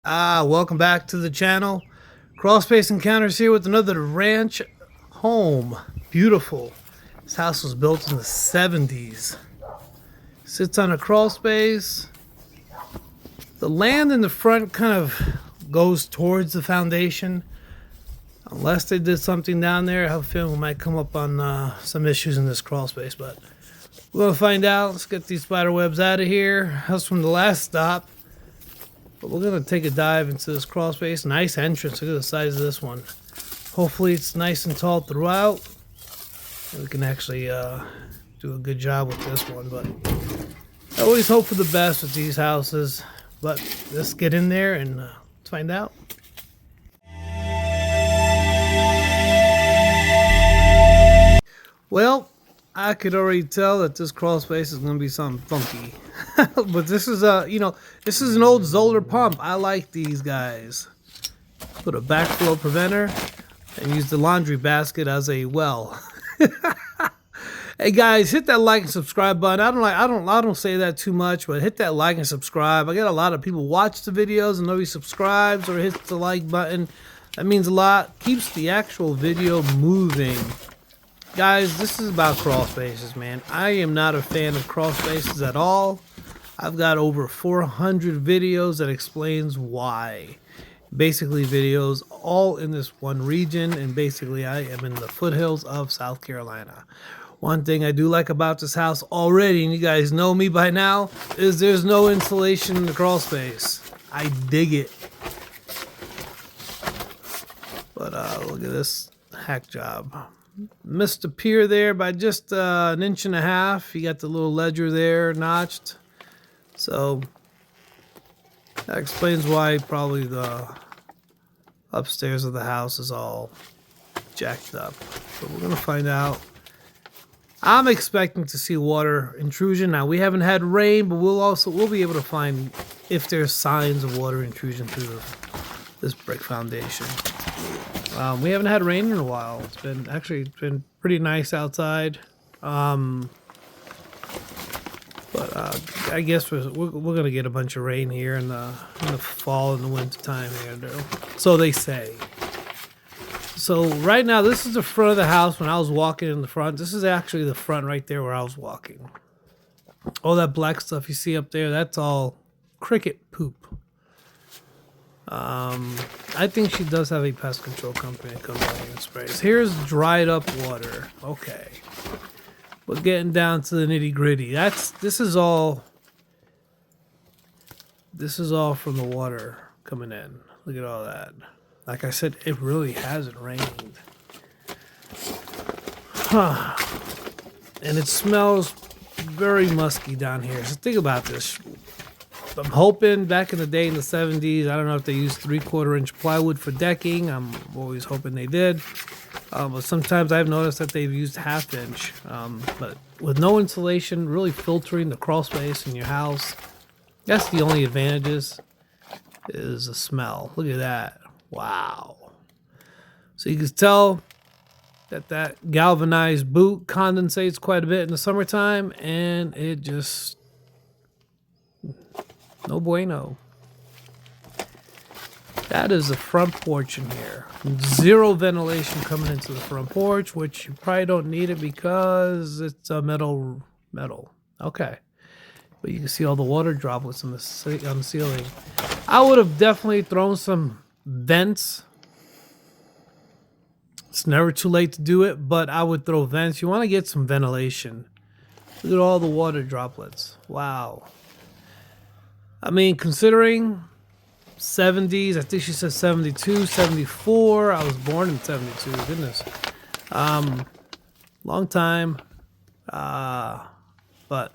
Welcome back to the channel. Crawlspace Encounters here with another ranch home. Beautiful. This house was built in the 70s. Sits on a crawl space. The land in the front kind of goes towards the foundation. Unless they did something down there, I have a feeling we might come up on some issues in this crawl space, but we're going to find out. Let's get these spider webs out of here. That's from the last stop. But we're going to take a dive into this crawl space. Nice entrance. Look at the size of this one. Hopefully it's nice and tall throughout. And we can actually do a good job with this one. But I always hope for the best with these houses. But let's get in there and let's find out. Well, I could already tell that this crawl space is going to be something funky. But this is this is an old Zoller pump. I like these guys. Put a backflow preventer and use the laundry basket as a well. Hey guys, hit that like and subscribe button. I don't say that too much, but hit that like and subscribe. I get a lot of people watch the videos and nobody subscribes or hits the like button. That means a lot. Keeps the actual video moving. Guys, this is about crawl spaces, man. I am not a fan of crawl spaces at all. I've got over 400 videos that explains why. Basically videos all in this one region, and basically I am in the foothills of South Carolina. One thing I do like about this house already, and you guys know me by now, is there's no insulation in the crawl space. I dig it. But look at this hack job. Missed a pier there by just an inch and a half. You got the little ledger there notched. So that explains why probably the upstairs of the house is all jacked up. But we're going to find out. I'm expecting to see water intrusion. Now we haven't had rain, but we'll be able to find if there's signs of water intrusion through this brick foundation. We haven't had rain in a while. It's been pretty nice outside. But I guess we're gonna get a bunch of rain here in the fall and the winter time here, though. So they say. So right now, this is the front of the house. When I was walking in the front, this is actually the front right there where I was walking. All that black stuff you see up there, that's all cricket poop. I think she does have a pest control company that comes out and sprays. Here's dried up water. Okay. We're getting down to the nitty gritty. This is all from the water coming in. Look at all that. Like I said, it really hasn't rained. Huh. And it smells very musky down here. So think about this. I'm hoping back in the day in the 70s, I don't know if they used 3/4 inch plywood for decking. I'm always hoping they did. But sometimes I've noticed that they've used 1/2 inch. But with no insulation, really filtering the crawl space in your house, that's the only advantages is the smell. Look at that. Wow. So you can tell that galvanized boot condensates quite a bit in the summertime, and it just... no bueno. That is the front porch in here. Zero ventilation coming into the front porch, which you probably don't need it because it's a metal. Okay. But you can see all the water droplets on the ceiling. I would have definitely thrown some vents. It's never too late to do it, but I would throw vents. You want to get some ventilation. Look at all the water droplets. Wow. I mean, considering 70s, I think she said 72, 74. I was born in 72. Goodness. Long time. But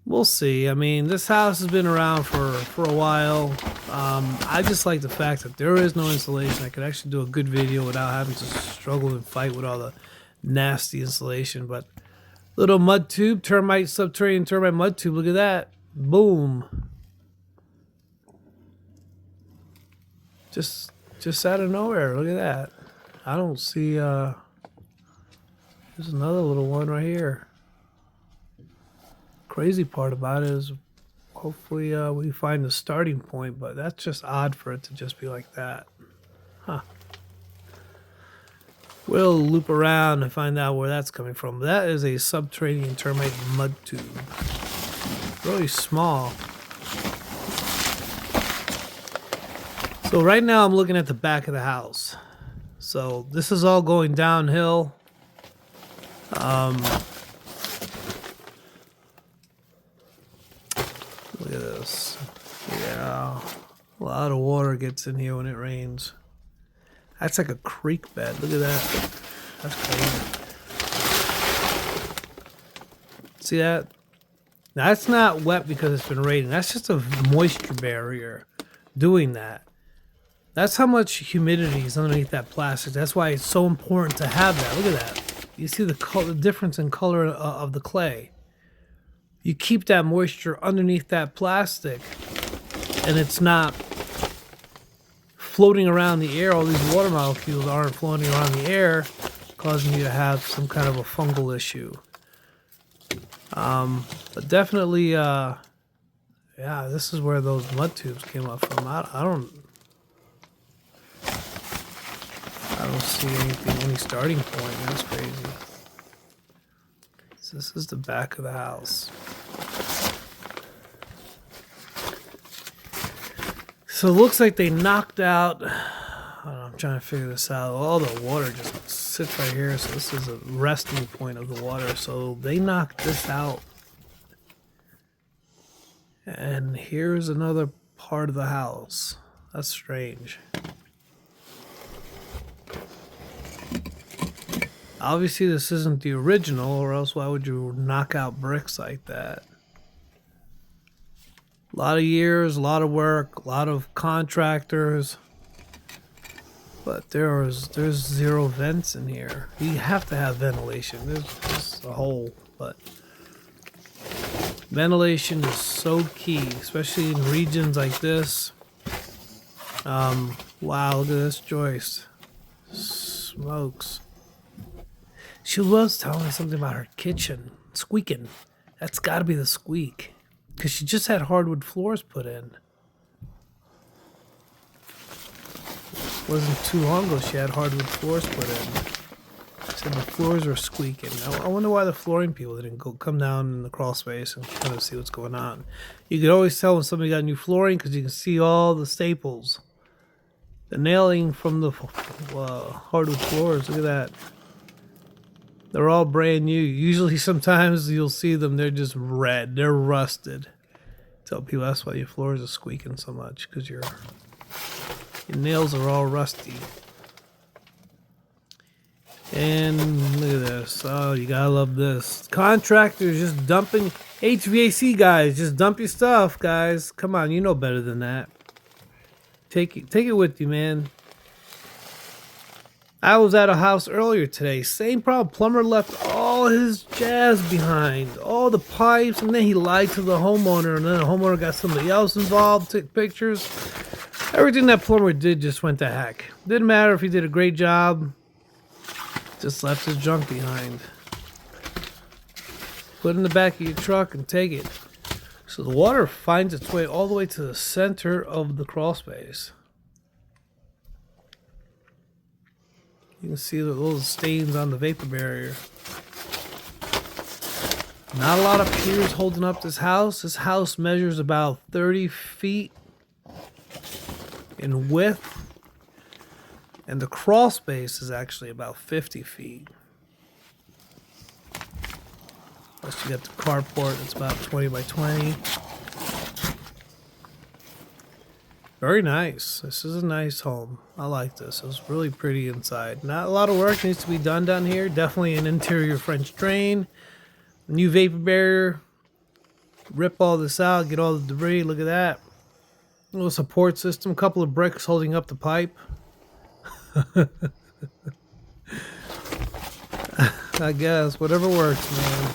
we'll see. I mean, this house has been around for a while. I just like the fact that there is no insulation. I could actually do a good video without having to struggle and fight with all the nasty insulation. But little mud tube, subterranean termite mud tube. Look at that. Boom. Just out of nowhere. Look at that. I don't see there's another little one right here. Crazy part about it is hopefully we find the starting point, but that's just odd for it to just be like that. Huh. We'll loop around and find out where that's coming from. That is a subterranean termite mud tube. Really small. So right now I'm looking at the back of the house. So this is all going downhill. Look at this. Yeah, a lot of water gets in here when it rains. That's like a creek bed. Look at that. That's crazy. See that? Now, that's not wet because it's been raining. That's just a moisture barrier doing that. That's how much humidity is underneath that plastic. That's why it's so important to have that. Look at that. You see the difference in color of the clay. You keep that moisture underneath that plastic, and it's not floating around the air. All these water molecules aren't floating around the air, causing you to have some kind of a fungal issue. But definitely, yeah, this is where those mud tubes came up from. I don't see any starting point. That's crazy. So this is the back of the house. So it looks like they knocked out, I'm trying to figure this out. All the water just sits right here. So this is a resting point of the water. So they knocked this out. And here's another part of the house. That's strange. Obviously this isn't the original, or else why would you knock out bricks like that? A lot of years, a lot of work, a lot of contractors. But there's zero vents in here. You have to have ventilation. There's a hole, but ventilation is so key, especially in regions like this. Wow, look at this joist. Smokes. She was telling me something about her kitchen squeaking. That's got to be the squeak, because she just had hardwood floors put in. Wasn't too long ago she had hardwood floors put in. She said the floors were squeaking. I wonder why the flooring people didn't come down in the crawl space and kind of see what's going on. You could always tell when somebody got new flooring because you can see all the staples. The nailing from the hardwood floors. Look at that. They're all brand new. Usually sometimes you'll see them, they're just red. They're rusted. Tell people that's why your floors are squeaking so much, because your nails are all rusty. And look at this. Oh, you gotta love this. Contractors just dumping. HVAC guys, just dump your stuff, guys. Come on, you know better than that. Take it with you, man. I was at a house earlier today. Same problem. Plumber left all his jazz behind. All the pipes. And then he lied to the homeowner. And then the homeowner got somebody else involved. Took pictures. Everything that plumber did just went to heck. Didn't matter if he did a great job. Just left his junk behind. Put it in the back of your truck and take it. So the water finds its way all the way to the center of the crawl space. You can see the little stains on the vapor barrier. Not a lot of piers holding up this house. This house measures about 30 feet in width. And the crawl space is actually about 50 feet. Plus you got the carport, it's about 20 by 20. Very nice. This is a nice home. I like this. It's really pretty inside. Not a lot of work needs to be done down here. Definitely an interior French drain. New vapor barrier. Rip all this out. Get all the debris. Look at that. Little support system. A couple of bricks holding up the pipe. I guess. Whatever works, man.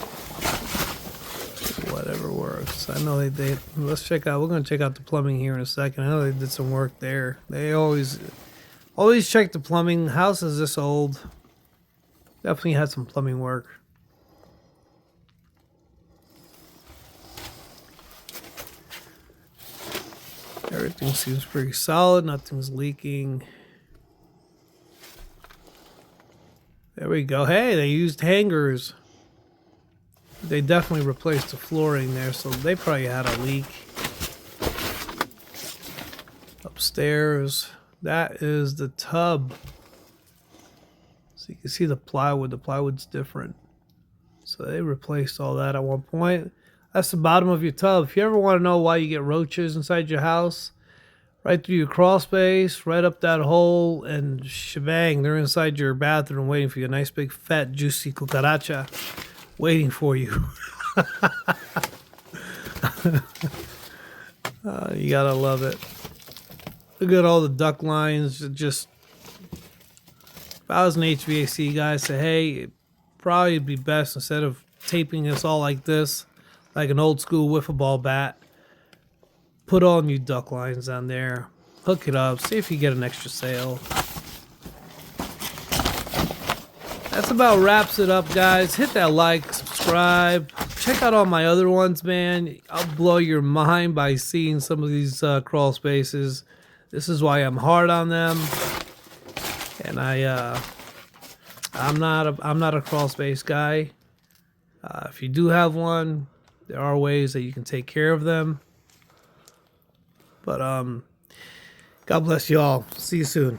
Whatever works. I know they let's check out. We're going to check out the plumbing here in a second. I know they did some work there. They always check the plumbing. The house is this old. Definitely had some plumbing work. Everything seems pretty solid. Nothing's leaking. There we go. Hey, they used hangers. They definitely replaced the flooring there, so they probably had a leak. Upstairs, that is the tub. So you can see the plywood. The plywood's different. So they replaced all that at one point. That's the bottom of your tub. If you ever want to know why you get roaches inside your house, right through your crawl space, right up that hole, and shebang, they're inside your bathroom waiting for you. A nice big fat juicy cucaracha waiting for you. You gotta love it. Look at all the duct lines. Just, if I was an HVAC guy, I'd say, hey, it'd probably be best instead of taping this all like this, like an old school wiffle ball bat, put all new duct lines on there, hook it up, see if you get an extra sale. That's about wraps it up, guys. Hit that like, subscribe, check out all my other ones, man. I'll blow your mind by seeing some of these crawl spaces. This is why I'm hard on them, and I'm not a crawl space guy. If you do have one, there are ways that you can take care of them. But God bless you all. See you soon.